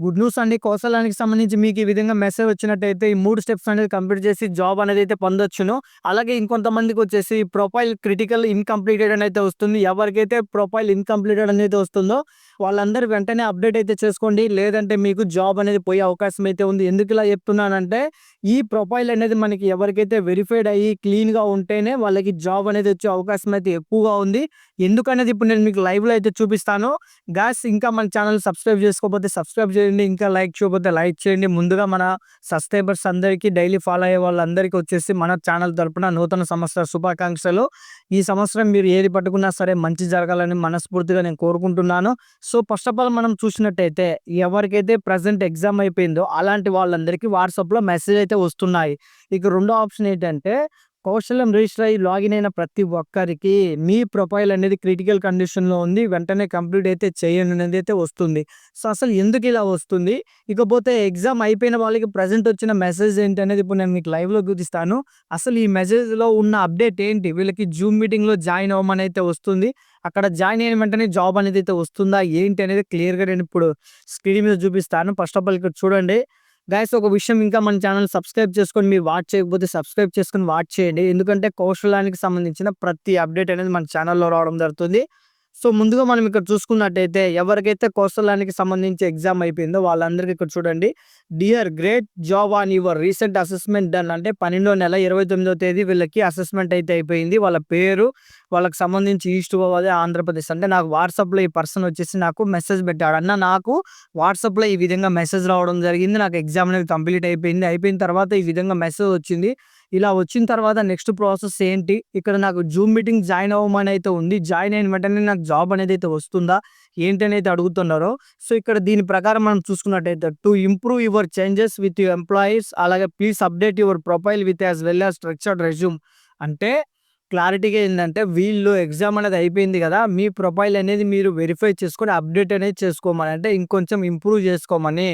Good news అండి. కౌశలానికి సంబంధించి మీకు ఈ విధంగా మెసేజ్ వచ్చినట్టయితే ఈ 3 స్టెప్స్ అనేది కంప్లీట్ చేసి జాబ్ అనేదైతే పొందొచ్చును. అలాగే ఇంకొంతమందికొచ్చేసి ప్రొఫైల్ క్రిటికల్ ఇన్‌కంప్లీటెడ్ అనైతే వస్తుంది. ఎవరికైతే ప్రొఫైల్ ఇన్‌కంప్లీటెడ్ అనేది వస్తుందో వాళ్ళందరూ వెంటనే అప్డేట్ అయితే చేసుకోండి. లేదంటే మీకు జాబ్ అనేది పోయే అవకాశం అయితే ఉంది. ఎందుకు ఇలా చెప్తున్నానంటే ఈ ప్రొఫైల్ అనేది మనకి ఎవరికైతే వెరిఫైడ్ అయ్యి క్లీన్‌గా ఉంటేనే వాళ్ళకి జాబ్ అనేది వచ్చే అవకాశం అయితే ఎక్కువగా ఉంది. ఎందుకనేది ఇప్పుడు నేను మీకు లైవ్‌లో అయితే చూపిస్తాను. గాయ్స్ ఇంకా మన ఛానల్ సబ్స్క్రైబ్ చేసుకోకపోతే సబ్స్క్రైబ్ చేయండి. ఇంకా లైక్ చేయకపోతే లైక్ చేయండి. ముందుగా మన సబ్స్క్రైబర్స్ అందరికీ డైలీ ఫాలో అయ్యే వాళ్ళందరికీ వచ్చేసి మన ఛానల్ తరపున నూతన సంవత్సర శుభాకాంక్షలు. ఈ సంవత్సరం మీరు ఏది పట్టుకున్నా సరే మంచి జరగాలని మనస్ఫూర్తిగా నేను కోరుకుంటున్నాను. సో ఫస్ట్ ఆఫ్ ఆల్ మనం చూసినట్టయితే ఎవరికైతే ప్రెజెంట్ ఎగ్జామ్ అయిపోయిందో అలాంటి వాళ్ళందరికీ వాట్సాప్‌లో మెసేజ్ అయితే వస్తున్నాయి. ఇక రెండో ఆప్షన్ ఏంటంటే కౌశలం రిజిస్టర్ అయ్యి లాగిన్ అయిన ప్రతి ఒక్కరికి మీ ప్రొఫైల్ అనేది క్రిటికల్ కండిషన్‌లో ఉంది. వెంటనే కంప్లీట్ అయితే చేయండి అనేది అయితే వస్తుంది. సో అసలు ఎందుకు ఇలా వస్తుంది? ఇకపోతే ఎగ్జామ్ అయిపోయిన వాళ్ళకి ప్రెజెంట్ వచ్చిన మెసేజ్ ఏంటి అనేది ఇప్పుడు నేను మీకు లైవ్‌లో చూపిస్తాను. అసలు ఈ మెసేజ్‌లో ఉన్న అప్డేట్ ఏంటి? వీళ్ళకి జూమ్ మీటింగ్‌లో జాయిన్ అవ్వమని అయితే వస్తుంది. అక్కడ జాయిన్ అయిన వెంటనే జాబ్ అనేది అయితే వస్తుందా? ఏంటి అనేది క్లియర్‌గా నేను ఇప్పుడు స్క్రీన్ మీద చూపిస్తాను. ఫస్ట్ ఆఫ్ ఆల్ ఇక్కడ చూడండి. గైస్ ఒక విషయం, ఇంకా మన ఛానల్ సబ్స్క్రైబ్ చేసుకొని మీరు వాచ్ చేయకపోతే సబ్స్క్రైబ్ చేసుకొని వాచ్ చేయండి. ఎందుకంటే కౌశలానికి సంబంధించిన ప్రతి అప్డేట్ అనేది మన ఛానల్‌లో రావడం జరుగుతుంది. సో ముందుగా మనం ఇక్కడ చూసుకున్నట్టయితే ఎవరికైతే కౌశలానికి సంబంధించి ఎగ్జామ్ అయిపోయిందో వాళ్ళందరికీ ఇక్కడ చూడండి. Dear great job on your recent assessment done అంటే 12వ నెల 29వ తేదీ వీళ్ళకి అసెస్మెంట్ అయితే అయిపోయింది. వాళ్ళ పేరు, వాళ్ళకి సంబంధించి ఈస్ట్ గోదావరి ఆంధ్రప్రదేశ్. అంటే నాకు వాట్సాప్‌లో ఈ పర్సన్ వచ్చేసి నాకు మెసేజ్ పెట్టాడు. అన్న నాకు వాట్సాప్‌లో ఈ విధంగా మెసేజ్ రావడం జరిగింది. నాకు ఎగ్జామ్ అనేది కంప్లీట్ అయిపోయింది. అయిపోయిన తర్వాత ఈ విధంగా మెసేజ్ వచ్చింది. ఇలా వచ్చిన తర్వాత నెక్స్ట్ ప్రాసెస్ ఏంటి? ఇక్కడ నాకు జూమ్ మీటింగ్ జాయిన్ అవ్వమని అయితే ఉంది. జాయిన్ అయిన వెంటనే నాకు జాబ్ అనేది అయితే వస్తుందా? ఏంటి అనేది అడుగుతున్నారో. సో ఇక్కడ దీని ప్రకారం మనం చూసుకున్నట్టయితే to improve your changes with your employees, అలాగే please update your profile with as well as structured resume. అంటే క్లారిటీగా ఏందంటే వీళ్ళు ఎగ్జామ్ అనేది అయిపోయింది గదా! మీ ప్రొఫైల్ అనేది మీరు వెరిఫై చేసుకొని అప్డేట్ అనేది చేసుకోమని. అంటే ఇంకొంచెం ఇంప్రూవ్ చేసుకోమని.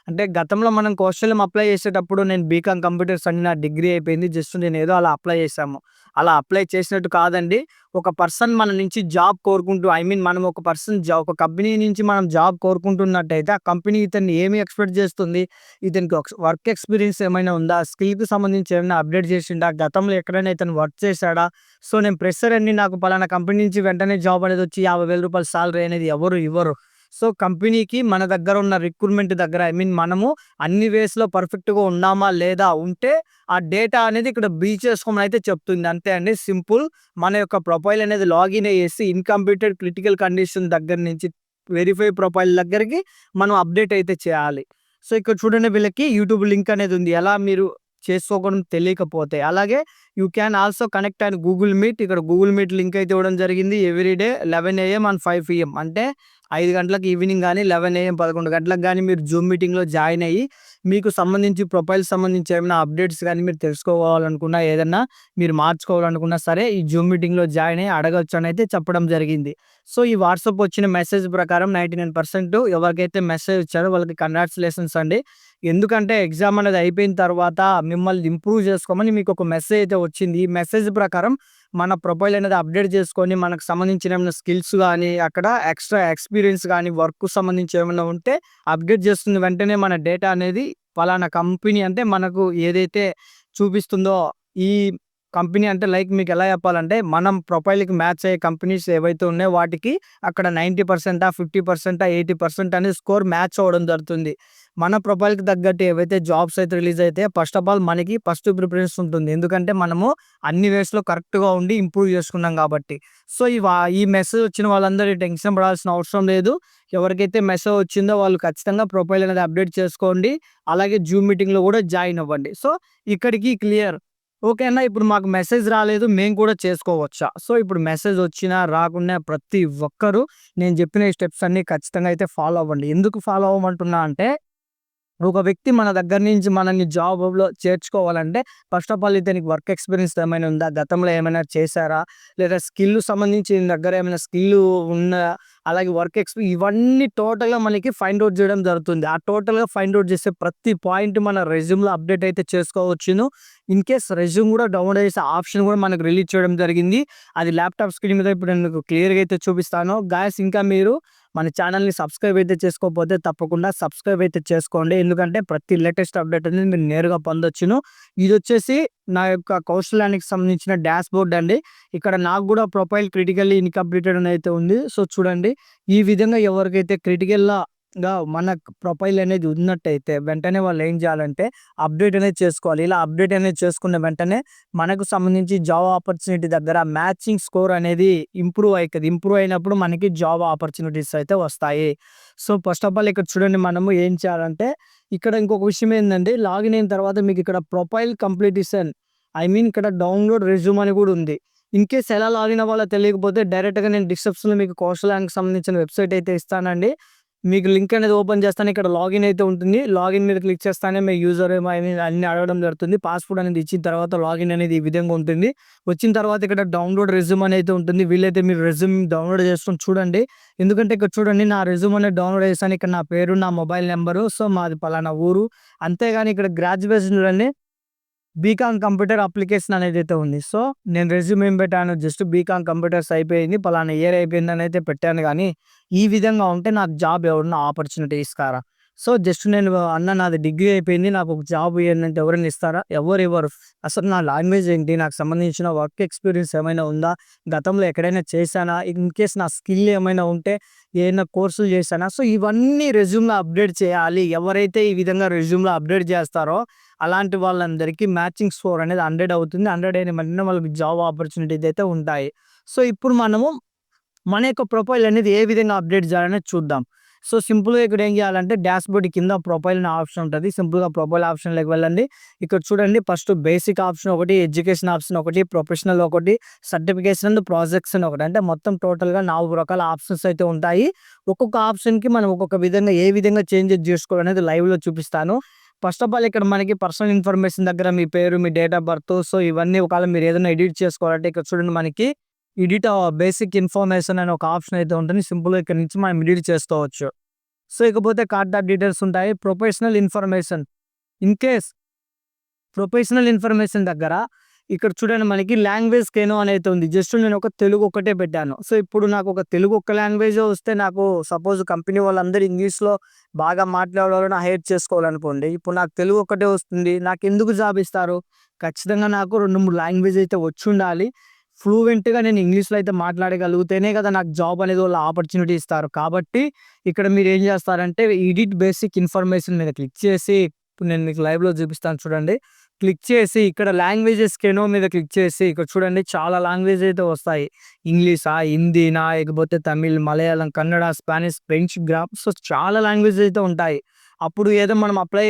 అంటే గతంలో మనం కౌశలం అప్లై చేసేటప్పుడు నేను బీకామ్ కంప్యూటర్స్ అని నా డిగ్రీ అయిపోయింది. జస్ట్ నేనేదో అలా అప్లై చేశాము. అలా అప్లై చేసినట్టు కాదండి. ఒక పర్సన్ మన నుంచి జాబ్ కోరుకుంటూ మనం ఒక పర్సన్ ఒక కంపెనీ నుంచి మనం జాబ్ కోరుకుంటున్నట్టయితే ఆ కంపెనీ ఇతన్ని ఏమి ఎక్స్‌పెక్ట్ చేస్తుంది? ఇతనికి వర్క్ ఎక్స్‌పీరియన్స్ ఏమైనా ఉందా? స్కిల్‌కి సంబంధించి ఏమైనా అప్డేట్ చేసిండా? గతంలో ఎక్కడైనా ఇతను వర్క్ చేశాడా? సో నేను ఫ్రెషర్ అండి. నాకు పలానా కంపెనీ నుంచి వెంటనే జాబ్ అనేది వచ్చి రూ. 50,000 సాలరీ అనేది ఎవరు ఇవ్వరు. సో కంపెనీకి మన దగ్గర ఉన్న రిక్రూట్‌మెంట్ దగ్గర మనము అన్ని వేస్‌లో పర్ఫెక్ట్‌గా ఉన్నామా? లేదా? ఉంటే ఆ డేటా అనేది ఇక్కడ బిల్ చేసుకోమని అయితే చెప్తుంది. అంతే అండి, సింపుల్. మన యొక్క ప్రొఫైల్ అనేది లాగిన్ అయ్యేసి ఇన్‌కంప్లీటెడ్ క్రిటికల్ కండిషన్ దగ్గర నుంచి వెరిఫై ప్రొఫైల్ దగ్గరికి మనం అప్డేట్ అయితే చేయాలి. సో ఇక్కడ చూడండి, వీళ్ళకి యూట్యూబ్ లింక్ అనేది ఉంది. ఎలా మీరు చేసుకోవడం తెలియకపోతే. అలాగే you can also connect and Google meet. ఇక్కడ గూగుల్ మీట్ లింక్ అయితే ఇవ్వడం జరిగింది. ఎవ్రీడే 11 AM అండ్ 5 PM అంటే 5 గంటలకు ఈవినింగ్ గానీ 11 AM 11 గంటలకు గానీ మీరు జూమ్ మీటింగ్‌లో జాయిన్ అయ్యి మీకు సంబంధించి ప్రొఫైల్ సంబంధించి ఏమైనా అప్డేట్స్ గానీ మీరు తెలుసుకోవాలనుకున్నా, ఏదన్నా మీరు మార్చుకోవాలనుకున్నా సరే ఈ జూమ్ మీటింగ్‌లో జాయిన్ అయ్యి అడగొచ్చు అని అయితే చెప్పడం జరిగింది. సో ఈ వాట్సాప్ వచ్చిన మెసేజ్ ప్రకారం 99% ఎవరికైతే మెసేజ్ వచ్చారో వాళ్ళకి కంగ్రాచ్యులేషన్స్ అండి. ఎందుకంటే ఎగ్జామ్ అనేది అయిపోయిన తర్వాత మిమ్మల్ని ఇంప్రూవ్ చేసుకోమని మీకు ఒక మెసేజ్ అయితే వచ్చింది. ఈ మెసేజ్ ప్రకారం మన ప్రొఫైల్ అనేది అప్డేట్ చేసుకొని మనకు సంబంధించిన ఏమైనా స్కిల్స్ గానీ, అక్కడ ఎక్స్‌ట్రా ఎక్స్‌పీరియన్స్ గానీ, వర్క్‌కు సంబంధించి ఏమైనా ఉంటే అప్డేట్ చేస్తుంది. వెంటనే మన డేటా అనేది పలానా కంపెనీ అంటే మనకు ఏదైతే చూపిస్తుందో ఈ కంపెనీ అంటే లైక్ మీకు ఎలా చెప్పాలంటే మనం ప్రొఫైల్‌కి మ్యాచ్ అయ్యే కంపెనీస్ ఏవైతే ఉన్నాయో వాటికి అక్కడ 90%, 50%, 80% అనేది స్కోర్ మ్యాచ్ అవ్వడం జరుగుతుంది. మన ప్రొఫైల్‌కి తగ్గట్టు ఏవైతే జాబ్స్ అయితే రిలీజ్ అయితాయో ఫస్ట్ ఆఫ్ ఆల్ మనకి ఫస్ట్ ప్రిఫరెన్స్ ఉంటుంది. ఎందుకంటే మనము అన్ని వేస్‌లో కరెక్ట్‌గా ఉండి ఇంప్రూవ్ చేసుకున్నాం కాబట్టి. సో ఈ మెసేజ్ వచ్చిన వాళ్ళందరూ టెన్షన్ పడాల్సిన అవసరం లేదు. ఎవరికైతే మెసేజ్ వచ్చిందో వాళ్ళు ఖచ్చితంగా ప్రొఫైల్ అనేది అప్డేట్ చేసుకోండి. అలాగే జూమ్ మీటింగ్‌లో కూడా జాయిన్ అవ్వండి. సో ఇక్కడికి క్లియర్. ఓకే అన్న, ఇప్పుడు మాకు మెసేజ్ రాలేదు. మేము కూడా చేసుకోవచ్చా? సో ఇప్పుడు మెసేజ్ వచ్చినా రాకున్నా ప్రతి ఒక్కరు నేను చెప్పిన ఈ స్టెప్స్ అన్నీ ఖచ్చితంగా అయితే ఫాలో అవ్వండి. ఎందుకు ఫాలో అవ్వమంటున్నా అంటే ఒక వ్యక్తి మన దగ్గర నుంచి మనల్ని జాబ్‌లో చేర్చుకోవాలంటే ఫస్ట్ ఆఫ్ ఆల్ ఇతనికి వర్క్ ఎక్స్‌పీరియన్స్ ఏమైనా ఉందా? గతంలో ఏమైనా చేశారా? లేదా స్కిల్ సంబంధించి ఈయన దగ్గర ఏమైనా స్కిల్ ఉందా? అలాగే వర్క్ ఇవన్నీ టోటల్‌గా మనకి ఫైండ్ ఔట్ చేయడం జరుగుతుంది. ఆ టోటల్‌గా ఫైండ్ ఔట్ చేసే ప్రతి పాయింట్ మన రెజ్యూమ్‌లో అప్డేట్ అయితే చేసుకోవచ్చును. ఇన్‌కేస్ రెజ్యూమ్ కూడా డౌన్‌లోడ్ చేసే ఆప్షన్ కూడా మనకు రిలీజ్ చేయడం జరిగింది. అది ల్యాప్‌టాప్ స్క్రీన్ మీద ఇప్పుడు నేను క్లియర్‌గా అయితే చూపిస్తాను. గాయ్స్ ఇంకా మీరు మన ఛానల్‌ని సబ్స్క్రైబ్ అయితే చేసుకోకపోతే తప్పకుండా సబ్స్క్రైబ్ అయితే చేసుకోండి. ఎందుకంటే ప్రతి లేటెస్ట్ అప్డేట్ అనేది మీరు నేరుగా పొందొచ్చును. ఇదొచ్చేసి నా యొక్క కౌశలానికి సంబంధించిన డాష్‌బోర్డ్ అండి. ఇక్కడ నాకు గూడా ప్రొఫైల్ క్రిటికల్లీ ఇన్‌కంప్లీటెడ్ అని అయితే ఉంది. సో, చూడండి ఈ విధంగా ఎవరికైతే మన ప్రొఫైల్ అనేది ఉన్నట్టయితే వెంటనే వాళ్ళు ఏం చేయాలంటే అప్డేట్ అనేది చేసుకోవాలి. ఇలా అప్డేట్ అనేది చేసుకున్న వెంటనే మనకు సంబంధించి జాబ్ ఆపర్చునిటీ దగ్గర మ్యాచింగ్ స్కోర్ అనేది ఇంప్రూవ్ అయితది. ఇంప్రూవ్ అయినప్పుడు మనకి జాబ్ ఆపర్చునిటీస్ అయితే వస్తాయి. సో, ఫస్ట్ ఆఫ్ ఆల్ ఇక్కడ చూడండి మనము ఏం చేయాలంటే ఇక్కడ ఇంకొక విషయం ఏందంటే లాగిన్ అయిన తర్వాత మీకు ఇక్కడ ప్రొఫైల్ కంప్లీటేషన్ ఇక్కడ డౌన్‌లోడ్ రెజ్యూమ్ అని కూడా ఉంది. ఇన్‌కేస్ ఎలా లాగిన్ అవ్వాలో తెలియకపోతే డైరెక్ట్‌గా నేను డిస్క్రిప్షన్‌లో మీకు కౌశలానికి సంబంధించిన వెబ్‌సైట్ అయితే ఇస్తానండి. మీకు లింక్ అనేది ఓపెన్ చేస్తాను. ఇక్కడ లాగిన్ అయితే ఉంటుంది. లాగిన్ మీద క్లిక్ చేస్తానే మీ యూజర్ నేమ్ అన్నీ అడగడం జరుగుతుంది. పాస్‌వర్డ్ అనేది ఇచ్చిన తర్వాత లాగిన్ అనేది ఈ విధంగా ఉంటుంది. వచ్చిన తర్వాత ఇక్కడ డౌన్‌లోడ్ రెజ్యూమ్ అని అయితే ఉంటుంది. వీలైతే మీరు రెజ్యూమ్ డౌన్‌లోడ్ చేసుకొని చూడండి. ఎందుకంటే ఇక్కడ చూడండి నా రెజ్యూమ్ అనేది డౌన్‌లోడ్ చేశాను. ఇక్కడ నా పేరు, నా మొబైల్ నంబరు, సో మాది పలానా ఊరు. అంతేగాని ఇక్కడ గ్రాడ్యుయేషన్ చూడండి బీకామ్ కంప్యూటర్ అప్లికేషన్ అనేదైతే ఉంది. సో, నేను రెజ్యూమ్ ఏం పెట్టాను జస్ట్ బీకామ్ కంప్యూటర్స్ అయిపోయింది. పలానా ఇయర్ అయిపోయిందనైతే పెట్టాను గానీ, ఈ విధంగా ఉంటే నాకు జాబ్ ఎవరన్నా ఆపర్చునిటీ ఇస్తారా? సో, జస్ట్ నేను అన్న నాది డిగ్రీ అయిపోయింది. నాకు ఒక జాబ్ ఇయ్యండి అంటే ఎవరైనా ఇస్తారా? ఎవ్వరివ్వరు. అసలు నా లాంగ్వేజ్ ఏంటి? నాకు సంబంధించిన వర్క్ ఎక్స్‌పీరియన్స్ ఏమైనా ఉందా? గతంలో ఎక్కడైనా చేశానా? ఇన్‌కేస్ నా స్కిల్ ఏమైనా ఉంటే ఏదైనా కోర్సులు చేశానా? సో, ఇవన్నీ రెజ్యూమ్‌లో అప్డేట్ చేయాలి. ఎవరైతే ఈ విధంగా రెజ్యూమ్‌లో అప్డేట్ చేస్తారో అలాంటి వాళ్ళందరికీ మ్యాచింగ్ స్కోర్ అనేది 100 అవుతుంది. 100 అయిన వెంటనే వాళ్ళకి జాబ్ ఆపర్చునిటీస్ అయితే ఉంటాయి. సో, ఇప్పుడు మనము మన యొక్క ప్రొఫైల్ అనేది ఏ విధంగా అప్డేట్ చేయాలనేది చూద్దాం. సో, సింపుల్‌గా ఇక్కడ ఏం చేయాలంటే డాష్‌బోర్డ్ కింద ప్రొఫైల్ అనే ఆప్షన్ ఉంటది. సింపుల్‌గా ప్రొఫైల్ ఆప్షన్‌లోకి వెళ్ళండి. ఇక్కడ చూడండి ఫస్ట్ బేసిక్ ఆప్షన్ ఒకటి, ఎడ్యుకేషన్ ఆప్షన్ ఒకటి, ప్రొఫెషనల్ ఒకటి, సర్టిఫికేషన్ అండ్ ప్రాజెక్ట్స్ అని ఒకటి. అంటే మొత్తం టోటల్‌గా 4 రకాల ఆప్షన్స్ అయితే ఉంటాయి. ఒక్కొక్క ఆప్షన్‌కి మనం ఒక్కొక్క విధంగా ఏ విధంగా చేంజెస్ చేసుకోవాలనేది లైవ్‌లో చూపిస్తాను. ఫస్ట్ ఆఫ్ ఆల్ ఇక్కడ మనకి పర్సనల్ ఇన్ఫర్మేషన్ దగ్గర మీ పేరు, మీ డేట్ ఆఫ్ బర్త్, సో ఇవన్నీ ఒకవేళ మీరు ఏదైనా ఎడిట్ చేసుకోవాలంటే ఇక్కడ చూడండి మనకి ఎడిట్ బేసిక్ ఇన్ఫర్మేషన్ అనే ఒక ఆప్షన్ అయితే ఉంటుంది. సింపుల్‌గా ఇక్కడ నుంచి మనం ఎడిట్ చేసుకోవచ్చు. సో, ఇకపోతే కాంటాక్ట్ డీటెయిల్స్ ఉంటాయి. Professional information in case professional information దగ్గర ఇక్కడ చూడండి మనకి లాంగ్వేజ్ స్కేనో అనైతే ఉంది. జస్ట్ నేను ఒక తెలుగు ఒక్కటే పెట్టాను. సో, ఇప్పుడు నాకు ఒక తెలుగు ఒక్క లాంగ్వేజే వస్తే నాకు సపోజ్ కంపెనీ వాళ్ళందరూ ఇంగ్లీష్‌లో బాగా మాట్లాడాలని హైర్ చేసుకోవాలనుకోండి. ఇప్పుడు నాకు తెలుగు ఒక్కటే వస్తుంది. నాకెందుకు జాబ్ ఇస్తారు? ఖచ్చితంగా నాకు 2, 3 లాంగ్వేజ్ అయితే వచ్చుండాలి. ఫ్లూయెంట్‌గా నేను ఇంగ్లీష్‌లో అయితే మాట్లాడగలిగితేనే కదా నాకు జాబ్ అనేది వాళ్ళు ఆపర్చునిటీ ఇస్తారు. కాబట్టి ఇక్కడ మీరేం చేస్తారంటే ఎడిట్ బేసిక్ ఇన్ఫర్మేషన్ మీద క్లిక్ చేసి ఇప్పుడు నేను మీకు లైవ్‌లో చూపిస్తాను చూడండి. క్లిక్ చేసి ఇక్కడ లాంగ్వేజెస్ స్కెనో మీద క్లిక్ చేసి ఇక్కడ చూడండి చాలా లాంగ్వేజ్ అయితే వస్తాయి. ఇంగ్లీషా, హిందీనా, లేకపోతే Tamil, Malayalam, Kannada, Spanish, French, so చాలా లాంగ్వేజ్ అయితే ఉంటాయి. అప్పుడు ఏదో మనం అప్లై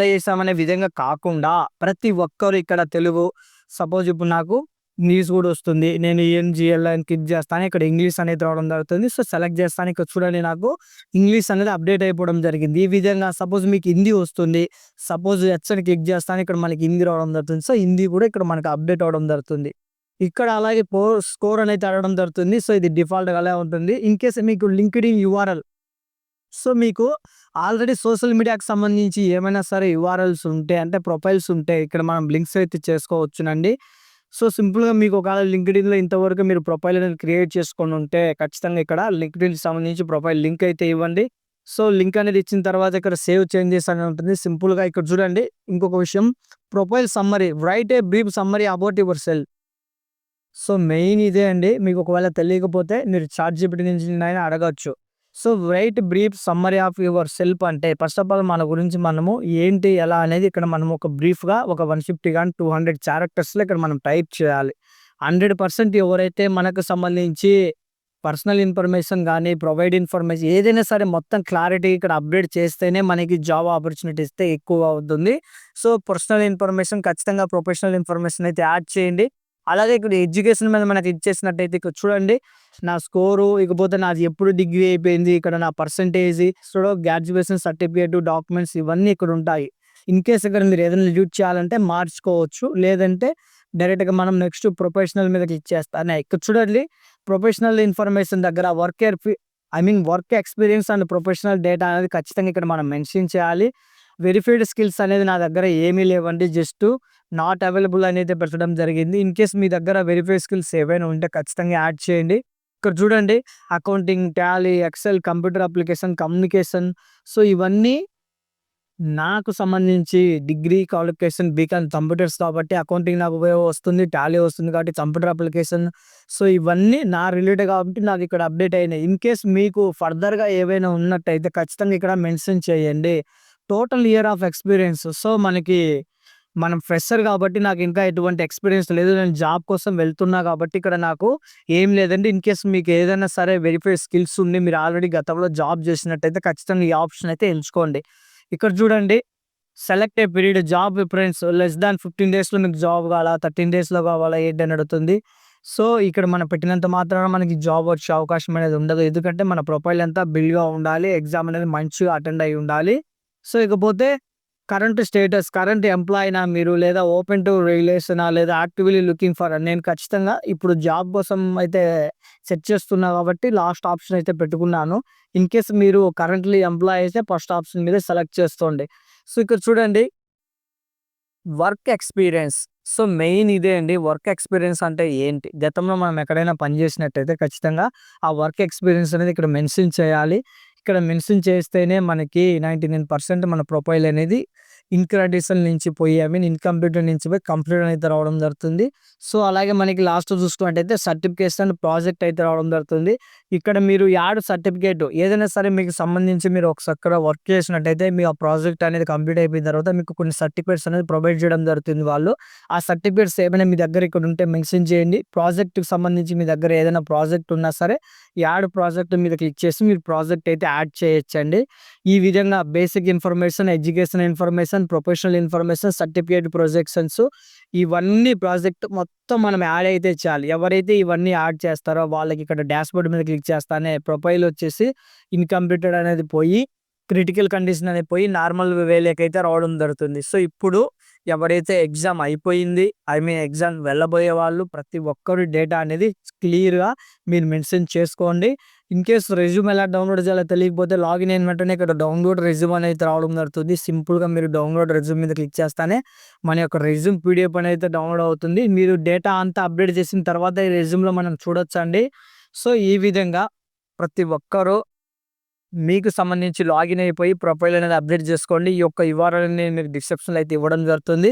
చేసామనే విధంగా కాకుండా ప్రతి ఒక్కరు ఇక్కడ తెలుగు సపోజ్ ఇప్పుడు నాకు ఇంగ్లీష్ కూడా వస్తుంది. నేను ఎన్‌జీఎల్ అని క్లిక్ చేస్తాను. ఇక్కడ ఇంగ్లీష్ అనేది రావడం జరుగుతుంది. సో, సెలెక్ట్ చేస్తాను. ఇక్కడ చూడండి నాకు ఇంగ్లీష్ అనేది అప్డేట్ అయిపోవడం జరిగింది. ఈ విధంగా సపోజ్ మీకు హిందీ వస్తుంది. సపోజ్ హెచ్ అని క్లిక్ చేస్తాను. ఇక్కడ మనకి హిందీ రావడం జరుగుతుంది. సో, హిందీ కూడా ఇక్కడ మనకు అప్డేట్ అవ్వడం జరుగుతుంది. ఇక్కడ అలాగే స్కోర్ అనేది అడగడం జరుగుతుంది. సో, ఇది డిఫాల్ట్‌గా అలా ఉంటుంది. ఇన్‌కేస్ మీకు లింక్డ్ఇన్ యూఆర్ఎల్ సో, మీకు ఆల్రెడీ సోషల్ మీడియాకి సంబంధించి ఏమైనా సరే యూఆర్ఎల్స్ ఉంటే అంటే ప్రొఫైల్స్ ఉంటే ఇక్కడ మనం లింక్స్ అయితే చేసుకోవచ్చునండి. సో, సింపుల్‌గా మీకు ఒకవేళ లింక్డ్ఇన్‌లో ఇంతవరకు మీరు ప్రొఫైల్ అనేది క్రియేట్ చేసుకొని ఉంటే ఖచ్చితంగా ఇక్కడ లింక్డ్ఇన్‌కి సంబంధించి ప్రొఫైల్ లింక్ అయితే ఇవ్వండి. సో, లింక్ అనేది ఇచ్చిన తర్వాత ఇక్కడ సేవ్ చేంజెస్ అని ఉంటుంది. సింపుల్‌గా ఇక్కడ చూడండి ఇంకొక విషయం profile summary right a brief summary about your self. So, main ఇదే అండి. మీకు ఒకవేళ తెలియకపోతే మీరు చాట్‌జీపీటీ నుంచినైనా అడగొచ్చు. So, right brief summary of your self అంటే ఫస్ట్ ఆఫ్ ఆల్ మన గురించి మనము ఏంటి, ఎలా అనేది ఇక్కడ మనం ఒక బ్రీఫ్‌గా ఒక 150 గాని, 200 క్యారెక్టర్స్‌లో ఇక్కడ మనం టైప్ చేయాలి. 100% ఎవరైతే మనకు సంబంధించి పర్సనల్ ఇన్ఫర్మేషన్ గాని, ప్రొవైడ్ ఇన్ఫర్మేషన్ ఏదైనా సరే మొత్తం క్లారిటీ ఇక్కడ అప్డేట్ చేస్తేనే మనకి జాబ్ ఆపర్చునిటీస్ అయితే ఎక్కువగా అవుతుంది. సో, పర్సనల్ ఇన్ఫర్మేషన్ ఖచ్చితంగా ప్రొఫెషనల్ ఇన్ఫర్మేషన్ అయితే యాడ్ చేయండి. అలాగే ఇక్కడ ఎడ్యుకేషన్ మీద మనకి ఇచ్చేసినట్టయితే ఇక్కడ చూడండి నా స్కోరు, ఇకపోతే నాది ఎప్పుడు డిగ్రీ అయిపోయింది, ఇక్కడ నా percentage, so graduation certificate, documents ఇవన్నీ ఇక్కడ ఉంటాయి. ఇన్‌కేస్ ఇక్కడ మీరు ఏదైనా ఎడిట్ చేయాలంటే మార్చుకోవచ్చు. లేదంటే డైరెక్ట్‌గా మనం నెక్స్ట్ ప్రొఫెషనల్ మీద క్లిక్ చేస్తాను. ఇక్కడ చూడండి ప్రొఫెషనల్ ఇన్ఫర్మేషన్ దగ్గర work experience and professional data అనేది ఖచ్చితంగా ఇక్కడ మనం మెన్షన్ చేయాలి. వెరిఫైడ్ స్కిల్స్ అనేది నా దగ్గర ఏమీ లేవండి. జస్ట్ నాట్ అవైలబుల్ అనేది పెట్టడం జరిగింది. ఇన్‌కేస్ మీ దగ్గర వెరిఫైడ్ స్కిల్స్ ఏవైనా ఉంటే ఖచ్చితంగా యాడ్ చేయండి. ఇక్కడ చూడండి accounting, Tally, excel, computer application, communication. So, ఇవన్నీ నాకు సంబంధించి డిగ్రీ క్వాలిఫికేషన్ బీకామ్ కంప్యూటర్స్ కాబట్టి అకౌంటింగ్ నాకు వస్తుంది. టాలీ వస్తుంది కాబట్టి కంప్యూటర్ అప్లికేషన్. సో, ఇవన్నీ నా రిలేటెడ్ కాబట్టి నాది ఇక్కడ అప్డేట్ అయినాయి. ఇన్ కేస్ మీకు ఫర్దర్‌గా ఏవైనా ఉన్నట్టయితే ఖచ్చితంగా ఇక్కడ మెన్షన్ చేయండి. Total year of experience. So, మనం ఫ్రెషర్ కాబట్టి నాకు ఇంకా ఎటువంటి ఎక్స్‌పీరియన్స్ లేదు. నేను జాబ్ కోసం వెళ్తున్నా కాబట్టి ఇక్కడ నాకు ఏం లేదండి. ఇన్ కేస్ మీకు ఏదైనా సరే వెరిఫైడ్ స్కిల్స్ ఉండి మీరు ఆల్రెడీ గతంలో జాబ్ చేసినట్టయితే ఖచ్చితంగా ఈ ఆప్షన్ అయితే ఎంచుకోండి. ఇక్కడ చూడండి select a period job preference less than 15 డేస్‌లో మీకు జాబ్ కావాలా? 13 డేస్‌లో కావాలా? ఏంటి అని అడుగుతుంది. సో, ఇక్కడ మనం పెట్టినంత మాత్రాన మనకి జాబ్ వచ్చే అవకాశం అనేది ఉండదు. ఎందుకంటే మన ప్రొఫైల్ అంతా బిల్డ్‌గా ఉండాలి. ఎగ్జామ్ అనేది మంచిగా అటెండ్ అయ్యి ఉండాలి. సో, ఇకపోతే కరెంట్ స్టేటస్ కరెంట్ ఎంప్లాయీనా మీరు? లేదా ఓపెన్ టు రిలేషనా? లేదా యాక్టివ్‌లీ లుకింగ్ ఫర్ నేను ఖచ్చితంగా ఇప్పుడు జాబ్ కోసం అయితే సెర్చ్ చేస్తున్నా కాబట్టి లాస్ట్ ఆప్షన్ అయితే పెట్టుకున్నాను. ఇన్ కేస్ మీరు కరెంట్‌లీ ఎంప్లాయీ అయితే ఫస్ట్ ఆప్షన్ మీద సెలెక్ట్ చేసుకోండి. సో, ఇక్కడ చూడండి వర్క్ ఎక్స్‌పీరియన్స్. సో, మెయిన్ ఇదే అండి. వర్క్ ఎక్స్‌పీరియన్స్ అంటే ఏంటి? గతంలో మనం ఎక్కడైనా పని చేసినట్టయితే ఖచ్చితంగా ఆ వర్క్ ఎక్స్‌పీరియన్స్ అనేది ఇక్కడ మెన్షన్ చేయాలి. ఇక్కడ మెన్షన్ చేస్తేనే మనకి 99% మన ప్రొఫైల్ అనేది ఇన్‌క్రెడిట్స్ నుంచి పోయి ఇన్‌కంప్లీటెడ్ నుంచి పోయి కంప్లీట్ అయితే రావడం జరుగుతుంది. సో, అలాగే మనకి లాస్ట్‌లో చూసుకున్నట్టయితే సర్టిఫికేట్స్ అండ్ ప్రాజెక్ట్ అయితే రావడం జరుగుతుంది. ఇక్కడ మీరు యాడ్ సర్టిఫికేట్ ఏదైనా సరే మీకు సంబంధించి మీరు అక్కడ వర్క్ చేసినట్టయితే మీ ఆ ప్రాజెక్ట్ అనేది కంప్లీట్ అయిపోయిన తర్వాత మీకు కొన్ని సర్టిఫికేట్స్ అనేది ప్రొవైడ్ చేయడం జరుగుతుంది వాళ్ళు. ఆ సర్టిఫికేట్స్ ఏమైనా మీ దగ్గర ఇక్కడ ఉంటే మెన్షన్ చేయండి. ప్రాజెక్ట్‌కి సంబంధించి మీ దగ్గర ఏదైనా ప్రాజెక్ట్ ఉన్నా సరే యాడ్ ప్రాజెక్ట్ మీద క్లిక్ చేసి మీరు ప్రాజెక్ట్ అయితే యాడ్ చేయొచ్చండి. ఈ విధంగా basic information, education information, professional information, certificate projections ఇవన్నీ ప్రాజెక్ట్ మొత్తం మనం యాడ్ అయితే చాలు. ఎవరైతే ఇవన్నీ యాడ్ చేస్తారో వాళ్ళకి ఇక్కడ డాష్‌బోర్డ్ మీద క్లిక్ చేస్తానే ప్రొఫైల్ వచ్చేసి ఇన్‌కంప్లీటెడ్ అనేది పోయి క్రిటికల్ కండిషన్ అనేది పోయి నార్మల్ వేలోకైతే రావడం జరుగుతుంది. సో, ఇప్పుడు ఎవరైతే ఎగ్జామ్ అయిపోయింది, ఎగ్జామ్ వెళ్ళబోయే వాళ్ళు ప్రతి ఒక్కరి డేటా అనేది క్లియర్‌గా మీరు మెన్షన్ చేసుకోండి. ఇన్‌కేస్ రెజ్యూమ్ ఎలా డౌన్‌లోడ్ చేయాలో తెలియకపోతే లాగిన్ అయిన వెంటనే ఇక్కడ డౌన్‌లోడ్ రెజ్యూమ్ అనేది రావడం జరుగుతుంది. సింపుల్‌గా మీరు డౌన్‌లోడ్ రెజ్యూమ్ మీద క్లిక్ చేస్తానే మన యొక్క రెజ్యూమ్ పీడిఎఫ్ అనేది డౌన్‌లోడ్ అవుతుంది. మీరు డేటా అంతా అప్డేట్ చేసిన తర్వాత ఈ రెజ్యూమ్‌లో మనం చూడొచ్చండి. సో, ఈ విధంగా ప్రతి ఒక్కరు మీకు సంబంధించి లాగిన్ అయిపోయి ప్రొఫైల్ అనేది అప్డేట్ చేసుకోండి. ఈ యొక్క URL నేను మీకు డిస్క్రిప్షన్‌లో అయితే ఇవ్వడం జరుగుతుంది.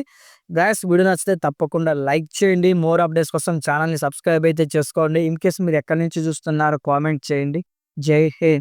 గైస్ వీడియో నచ్చితే తప్పకుండా లైక్ చేయండి. మోర్ అప్డేట్స్ కోసం ఛానెల్‌ని సబ్స్క్రైబ్ అయితే చేసుకోండి. ఇన్ కేస్ మీరు ఎక్కడి నుంచి చూస్తున్నారో కామెంట్ చేయండి. జై హింద్.